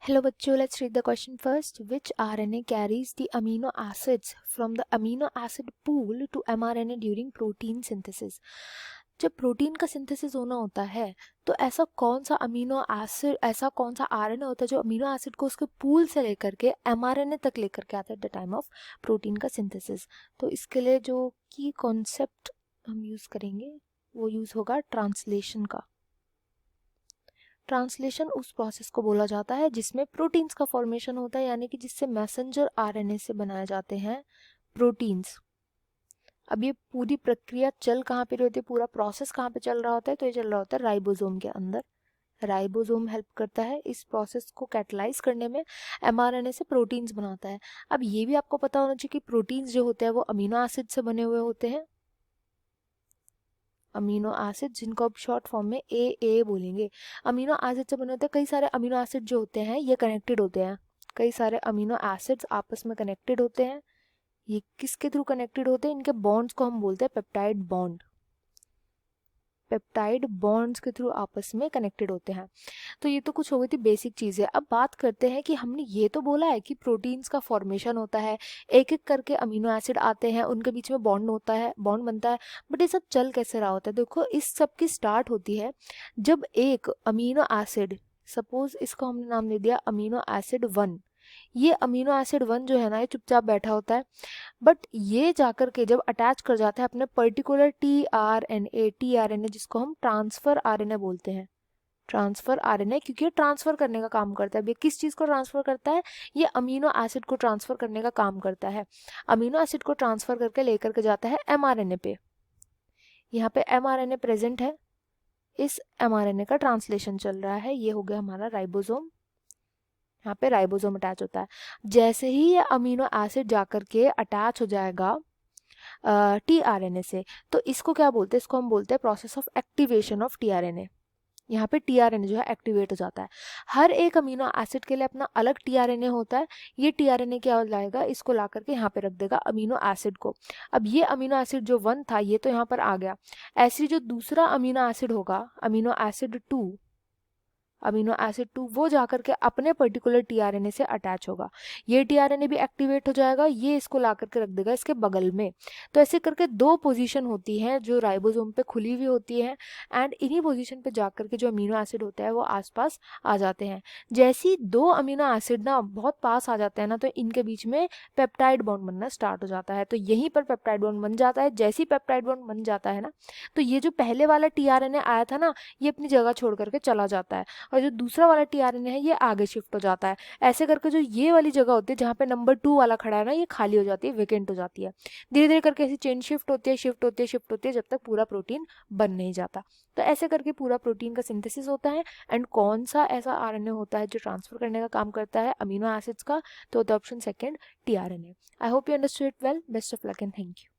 Hello बच्चों, let's read the question first. Which RNA carries the amino acids from the amino acid pool to mRNA during protein synthesis? जब protein का synthesis होना होता है तो ऐसा कौन सा आरएनए होता है जो अमीनो एसिड को उसके पूल से लेकर के mRNA तक लेकर के आता है at the time of protein का सिंथेसिस। तो इसके लिए जो की कॉन्सेप्ट हम यूज़ करेंगे वो यूज़ होगा ट्रांसलेशन का। ट्रांसलेशन उस प्रोसेस को बोला जाता है जिसमें प्रोटीन्स का फॉर्मेशन होता है, यानी कि जिससे मैसेंजर आरएनए से बनाए जाते हैं प्रोटीन्स। अब ये पूरी प्रक्रिया चल कहाँ पे रही होती है, पूरा प्रोसेस कहाँ पे चल रहा होता है, तो ये चल रहा होता है राइबोसोम के अंदर। राइबोसोम हेल्प करता है इस प्रोसेस को कैटलाइज करने में, एमआरएनए से प्रोटीन्स बनाता है। अब ये भी आपको पता होना चाहिए कि प्रोटीन्स जो होते हैं वो अमीनो एसिड से बने हुए होते हैं। अमीनो एसिड जिनको अब शॉर्ट फॉर्म में ए बोलेंगे, अमीनो एसिड से बने होते हैं। कई सारे अमीनो एसिड जो होते हैं ये कनेक्टेड होते हैं, कई सारे अमीनो एसिड्स आपस में कनेक्टेड होते हैं। ये किसके थ्रू कनेक्टेड होते हैं, इनके बॉन्ड्स को हम बोलते हैं पेप्टाइड बॉन्ड। पेप्टाइड बॉन्ड्स के थ्रू आपस में कनेक्टेड होते हैं। तो ये तो कुछ हो गई थी बेसिक चीज़ें। अब बात करते हैं कि हमने ये तो बोला है कि प्रोटीन्स का फॉर्मेशन होता है, एक एक करके अमीनो एसिड आते हैं, उनके बीच में बॉन्ड होता है, बॉन्ड बनता है। बट ये सब चल कैसे रहा होता है? देखो, इस सब की स्टार्ट होती है जब एक अमीनो एसिड, सपोज इसको हमने नाम दे दिया अमीनो एसिड 1। ये अमीनो एसिड 1 जो है ना, ये चुपचाप बैठा होता है, बट ये जाकर के जब अटैच कर जाता है अपने पर्टिकुलर टीआरएनए जिसको हम ट्रांसफर आरएनए बोलते हैं। ट्रांसफर आरएनए, क्योंकि ये ट्रांसफर करने का काम करता है। अब ये किस चीज़ को ट्रांसफर करता है? ये अमीनो एसिड को ट्रांसफर करने का काम करता है। अमीनो एसिड को ट्रांसफर करके लेकर के जाता है एमआरएनए पे। यहाँ पे एमआरएनए प्रेजेंट है, इस एमआरएनए का ट्रांसलेशन चल रहा है। ये हो गया हमारा राइबोसोम, यहाँ पे राइबोसोम अटैच होता है। जैसे ही ये अमीनो एसिड जाकर के अटैच हो जाएगा टीआरएनए से, तो इसको क्या बोलते हैं? इसको हम बोलते हैं process of activation of tRNA. यहाँ पे टीआरएनए जो है एक्टिवेट हो जाता है। हर एक अमीनो एसिड के लिए अपना अलग टीआरएनए होता है। ये टीआरएनए क्या हो जाएगा, इसको ला करके यहाँ पे रख देगा अमीनो एसिड को। अब ये अमीनो एसिड जो 1 था ये तो यहाँ पर आ गया। ऐसे जो दूसरा अमीनो एसिड होगा, अमीनो एसिड 2, अमीनो एसिड 2 वो जाकर के अपने पर्टिकुलर टीआरएनए से अटैच होगा। ये टीआरएनए भी एक्टिवेट हो जाएगा, ये इसको ला करके रख देगा इसके बगल में। तो ऐसे करके 2 पोजीशन होती हैं जो राइबोसोम पे खुली हुई होती है, एंड इन्हीं पोजीशन पे जाकर के जो अमीनो एसिड होता है वो आसपास आ जाते हैं। जैसी 2 अमीनो एसिड ना बहुत पास आ जाते हैं ना, तो इनके बीच में पेप्टाइड बॉन्ड बनना स्टार्ट हो जाता है। तो यहीं पर पेप्टाइड बॉन्ड बन जाता है। जैसे ही पेप्टाइड बॉन्ड बन जाता है ना, तो ये जो पहले वाला टीआरएनए आया था ना, ये अपनी जगह छोड़ करके चला जाता है, और जो दूसरा वाला टीआरएनए है ये आगे शिफ्ट हो जाता है। ऐसे करके जो ये वाली जगह होती है जहाँ पे नंबर 2 वाला खड़ा है ना, ये खाली हो जाती है, वेकेंट हो जाती है। धीरे धीरे करके ऐसी चेन शिफ्ट होती है, शिफ्ट होती है, शिफ्ट होती है, जब तक पूरा प्रोटीन बन नहीं जाता। तो ऐसे करके पूरा प्रोटीन का सिंथेसिस होता है। एंड कौन सा ऐसा आरएनए होता है जो ट्रांसफर करने का काम करता है अमीनो एसिड्स का? तो option second, tRNA. I hope you understood it well. Best of luck and thank you.